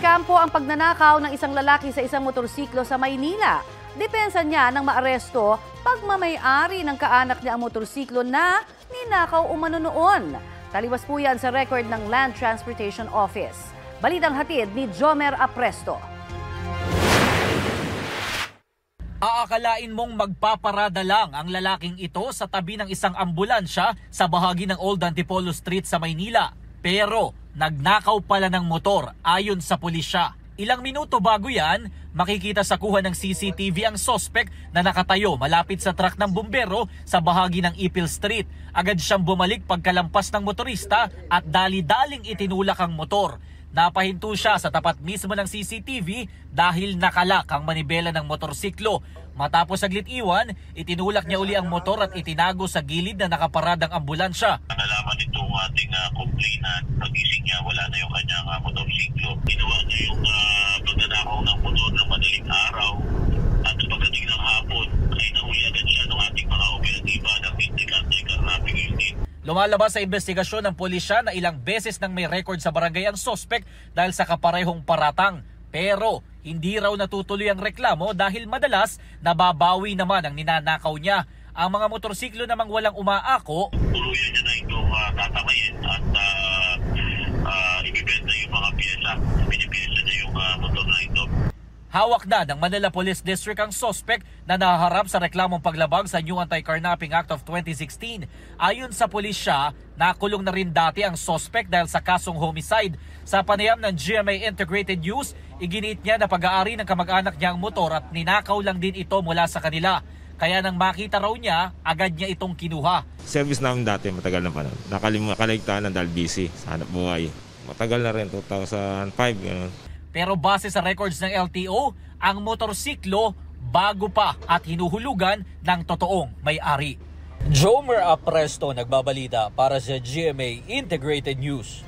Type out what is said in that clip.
Iskampo ang pagnanakaw ng isang lalaki sa isang motorsiklo sa Maynila. Depensa niya ng maaresto pagmamay-ari ng kaanak niya ang motorsiklo na ninakaw umano noon. Taliwas po yan sa record ng Land Transportation Office. Balitang hatid ni Jomer Apresto. Aakalain mong magpaparada lang ang lalaking ito sa tabi ng isang ambulansya sa bahagi ng Old Antipolo Street sa Maynila. Pero nagnakaw pala ng motor ayon sa pulisya. Ilang minuto bago yan, makikita sa kuha ng CCTV ang sospek na nakatayo malapit sa truck ng bumbero sa bahagi ng Ipil Street. Agad siyang bumalik pagkalampas ng motorista at dali-daling itinulak ang motor. Napahinto siya sa tapat mismo ng CCTV dahil nakalak ang manibela ng motorsiklo. Matapos saglit iwan, itinulak niya uli ang motor at itinago sa gilid na nakaparadang ambulansya. Nalaman itong ating complainant, pagising niya wala na yung kanyang motorsiklo. Ginawa niya yung pagnanakaw ng motor ng madaling araw at pagdating ng hapon ay nahuli agad siya ng ating mga operatiba ng District Anti-Carnapping Unit. Lumalabas sa investigasyon ng pulisya na ilang beses nang may record sa barangay ang sospek dahil sa kaparehong paratang. Pero hindi raw natutuloy ang reklamo dahil madalas nababawi naman ang ninanakaw niya. Ang mga motorsiklo namang walang umaako, tuluyan niya na itong tatamayin at ibibenta yung mga piyesa. Pinipiyesa niya yung motor na ito. hawak na ng Manila Police District ang sospek na nahaharap sa reklamong paglabag sa New Anti-Carnapping Act of 2016. Ayon sa pulisya, nakulong na rin dati ang sospek dahil sa kasong homicide. Sa panayam ng GMA Integrated News, iginiit niya na pag-aari ng kamag-anak niya ang motor at ninakaw lang din ito mula sa kanila. Kaya nang makita raw niya, agad niya itong kinuha. Service namin dati, matagal na pa. Nakaligtaan ng dahil busy sa hanap buhay. Matagal na rin, 2005. Ganun. Pero base sa records ng LTO, ang motorsiklo bago pa at hinuhulugan ng totoong may-ari. Jomer Apresto nagbabalita para sa GMA Integrated News.